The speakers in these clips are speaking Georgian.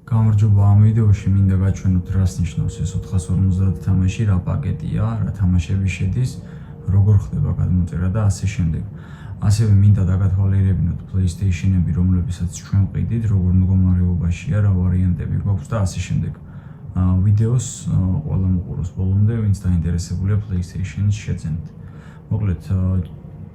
გამარჯობა, ამ ვიდეოში მინდა გაჩვენოთ რას ნიშნავს ეს 450 თამაში, რა პაკეტია, რა თამაშები შედის, როგორ ხდება გადმოწერა და ასე შემდეგ. ასევე მინდა დაგათვალიერებინოთ PlayStation-ები, რომლებსაც ჩვენ ვყიდით, როგორ მდგომარეობაშია, რა ვარიანტები გვაქვს და ასე შემდეგ. ვიდეოს ყველა მოყუროს ბოლომდე, ვინც დაინტერესებულია PlayStation-ის შეძენით. მოკლედ,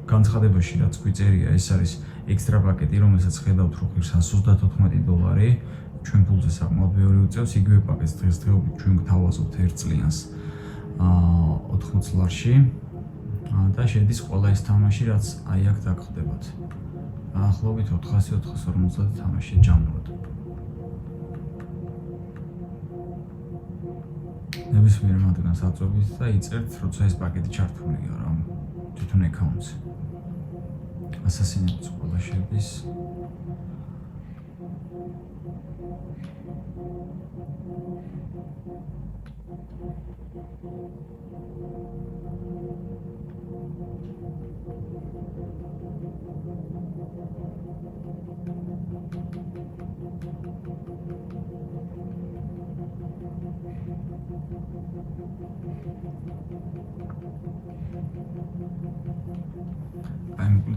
განცხადებაში რაც გვიწერია, ეს არის ექსტრა პაკეტი, რომელსაც ხედავთ რო ღირს $134. ჩვენ ფულზე საკმაოდ ბევრი უწევს, იგივე პაკეტს დღესდღეობით ჩვენ გთავაზობთ 1 წლიანს 80 ლარში და შედის ყველა ეს თამაში, რაც აი აქ დაგხვდებათ. დაახლოებით 400-450 თამაში ჯამურად. ნებისმიერ მათგანს აწვევით და იწერთ, როცა ეს პაკეტი ჩართულია რა თვითონ აკაუნტზე. ასასინებს ყველა შედის.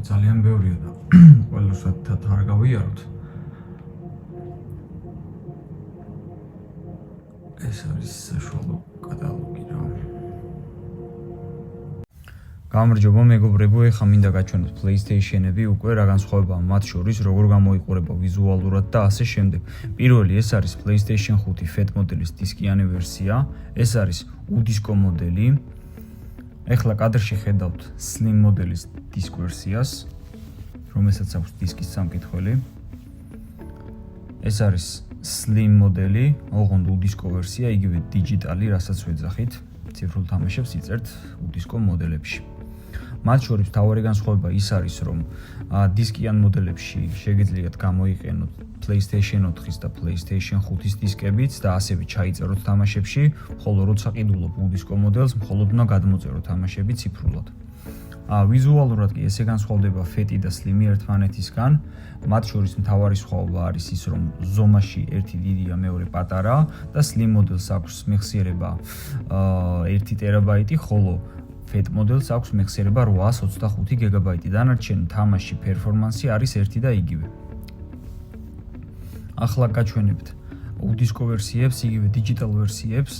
ძალიან ბევრია და ყველას არ გავიაროთ. ეს არის საშუალო კატალოგი რა. გამარჯობა მეგობრებო, ეხლა მინდა გაჩვენოთ PlayStation-ები, უკვე რა განსხვავებაა მათ შორის, როგორ გამოიყურება ვიზუალურად და ასე შემდეგ. პირველი ეს არის PlayStation 5 Fat მოდელის დისკიანი ვერსია, ეს არის უდისკო მოდელი. ეხლა კადრში ხედავთ Slim მოდელის დისკ ვერსიას, რომელსაც აქვს დისკის სამკითხველი. ეს არის Slim მოდელი, ოღონდ უდისკო ვერსია, იგივე დიჯიტალი, რასაც ვეძახით, ციფრულ თამაშებს იწერთ უდისკო მოდელებში. მათ შორის მთავარი განსხვავება ის არის, რომ დისკიან მოდელებში შეგიძლიათ გამოიყენოთ PlayStation 4-ის და PlayStation 5-ის დისკებიც და ასევე ჩაიწეროთ თამაშებში, ხოლო როცა ყიდულობ უდისკო მოდელს, მხოლოდ უნდა გადმოწეროთ თამაშები ციფრულად. ვიზუალურად კი ესე განსხვავდება Fat და Slim ერთმანეთისგან. მათ შორის მთავარი სხვაობა არის ის, რომ ზომაში ერთი დიდია, მეორე პატარაა და Slim მოდელს აქვს მეხსიერება 1 ტერაბაიტი, ხოლო Fat მოდელს აქვს მეხსიერება 825 გიგაბაიტი. დანარჩენი თამაში პერფორმანსი არის ერთი და იგივე. ახლა გაჩვენებთ უდისკო ვერსიებს, იგივე დიჯიტალ ვერსიებს.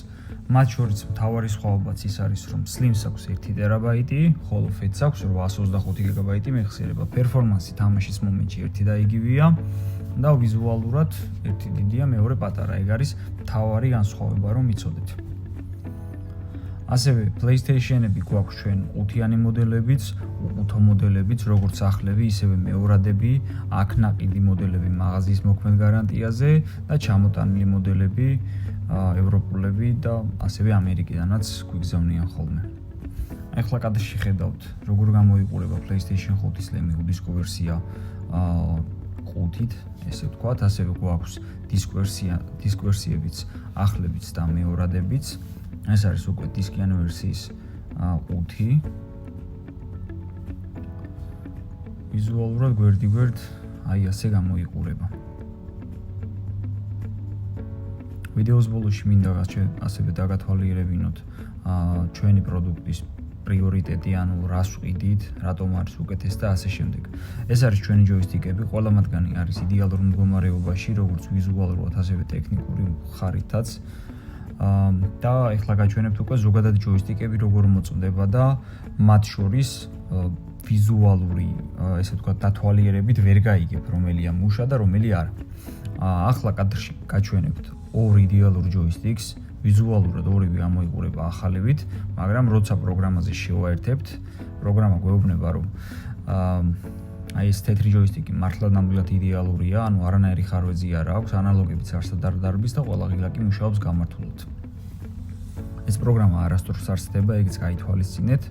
მათ შორის მთავარი სხვაობაც ის არის, რომ Slim-ს აქვს 1 ტერაბაიტი, ხოლო Fat-ს აქვს 825 გიგაბაიტი მეხსიერება. პერფორმანსი თამაშის მომენტში ერთი და იგივეა და ვიზუალურად ერთი დიდია, მეორე პატარა. ეგ არის მთავარი განსხვავება, რომ იცოდეთ. ასევე PlayStation-ები გვაქვს ჩვენ 5-იანი მოდელებიც, 5 მოდელებიც, როგორც ახლები, ისევე მეორადები, აქ ნაყიდი მოდელები მაღაზიის მოქმედ გარანტიაზე და ჩამოტანილი მოდელები ევროპულები და ასევე ამერიკიდანაც გვიგზავნიან ხოლმე. ახლა კადრში ხედავთ, როგორ გამოიყურება PlayStation 5 Slim უდისკო ვერსია ყუთით, ესე ვთქვათ, ასევე გვაქვს დისკ ვერსიებიც, ახლებიც და მეორადებიც. ეს არის უკვე დისკიანი ვერსიის ყუთი. ვიზუალურად გვერდ აი ასე გამოიყურება. ვიდეოს ბოლოში მინდა ასევე დაგათვალიერებინოთ ჩვენი პროდუქტის პრიორიტეტი, ანუ რას ვყიდით, რატომ არის უკეთესი და ასე შემდეგ. ეს არის ჩვენი ჯოისტიკები, ყველა მათგანი არის იდეალურ მდგომარეობაში, როგორც ვიზუალურად, ასევე ტექნიკური ხარითაც. და ეხლა გაჩვენებთ უკვე ზოგადად ჯოისტიკები როგორ მოწმდება და მათ შორის ვიზუალური, ესე ვთქვათ, დათვალიერებით ვერ გაიგებ, რომელია მუშა და რომელი არა. ახლა კადრში გაჩვენებთ ორ იდეალურ ჯოისტიკს, ვიზუალურად ორივე გამოიყურება ახალებით, მაგრამ როცა პროგრამაზე შევაერთებთ, პროგრამა გვეუბნება, რომ აი ეს თეთრი ჯოისტიკი მართლა ნამდვილად იდეალურია, ანუ არანაირი ხარვეზი არ აქვს, ანალოგებიც არსად არ დარბის და ყველა ღილაკი მუშაობს გამართულად. ეს პროგრამა არასდროს არ ცდება, ეგეც გაითვალისწინეთ.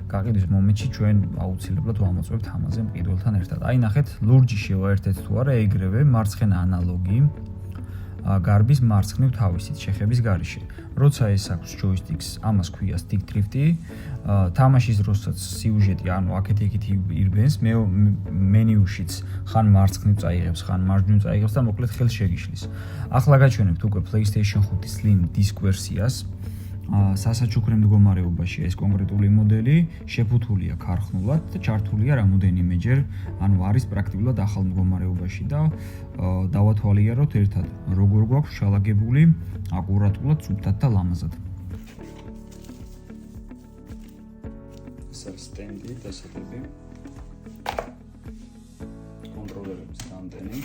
გაყიდვის მომენტში ჩვენ აუცილებლად ვამოწმებთ ამაზე მყიდველთან ერთად. აი ნახეთ, ლურჯი შევაერთეთ თუ არა, ეგრევე მარცხენა ანალოგი. გარბის მარცხნივ თავისით შეხების გარეშე. როცა ეს აქვს joysticks, ამას ქვია stick drift-ი. თამაშის დროსაც სიუჟეტი აქეთ-იქით ირბენს, მენიუშიც ხან მარცხნივ წაიღებს, ხან მარჯვნივ წაიღებს და მოკლედ ხელს შეგიშლის. ახლა გაჩვენებთ უკვე PlayStation 5 Slim Disc ვერსიას. სასაჩუქრე მდგომარეობაში ეს კონკრეტული მოდელი შეფუთულია ქარხნულად და ჩართულია რამოდენიმეჯერ, არის პრაქტიკულად ახალ მდგომარეობაში და დავათვალიეროთ ერთად, როგორ გვაქვს შალაგებული აკურატულად, სუფთად და ლამაზად. ეს არის სტენდი, დასადები. კონტროლერების ანდენი.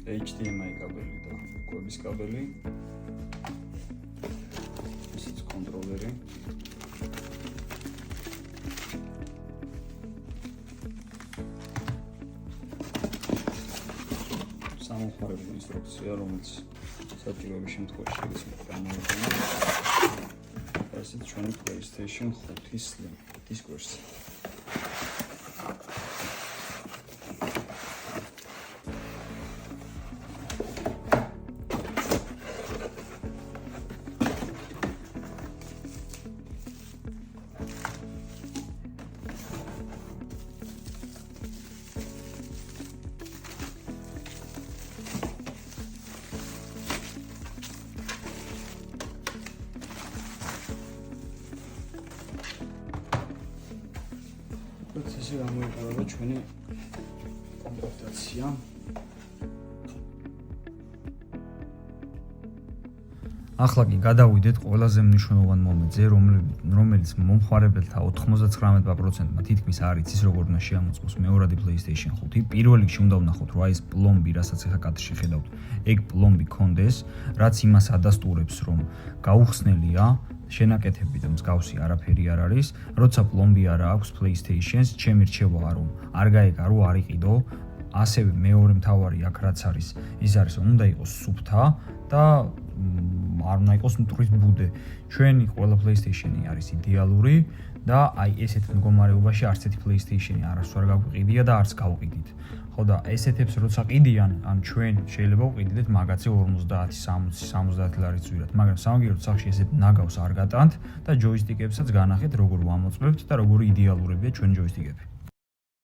HDMI კაბელი და კვების კაბელი. ესეც კონტროლერი. სამომხმარებლო ინსტრუქცია, რომელიც საჭიროების შემთხვევაში შეგიძლიათ გამოიყენოთ. ესეც ჩვენი PlayStation 5 Slim Disc ვერსია. პროცესი გამოიყურება ჩვენი კომპლექტაცია. ახლა კი გადავიდეთ ყველაზე მნიშვნელოვან მომენტზე, რომელიც მომხმარებელთა 99%-მა თითქმის არ იცის, როგორ უნდა შეამოწმოს მეორადი PlayStation 5. პირველ რიგში უნდა ვნახოთ, რა ეს პლომბი, რასაც ახლა კადრში ხედავთ, ეგ პლომბი კონდეს, რაც იმას ადასტურებს, რომ გაუხსნელია შენაკეთები და მსგავსი არაფერი არ არის. როცა პლომბი არა აქვს PlayStation-ს, ჩემი რჩევაა, რომ არ გაეკარო, არ იყიდო. ასევე მეორე მთავარი აქ რაც არის, ის არის, უნდა იყოს სუფთა და არ უნდა იყოს მტვრის ბუდე. ჩვენი ყველა PlayStation-ი არის იდეალური და აი ესეთ მდგომარეობაში არც ერთი PlayStation-ი არასდროს არ გაგვიყიდია და არც გავყიდით. ხო და ესეთებს როცა ყიდიან, ან ჩვენ შეიძლება ვყიდეთ მაგაცე 50, 60, 70 ლარით ზვირად, მაგრამ სამაგიეროდ სახში ესეთ ნაგავს არ გატანთ და ჯოისტიკებსაც განახეთ, როგორ ვამოწმებთ და როგორი იდეალურებია ჩვენი ჯოისტიკები.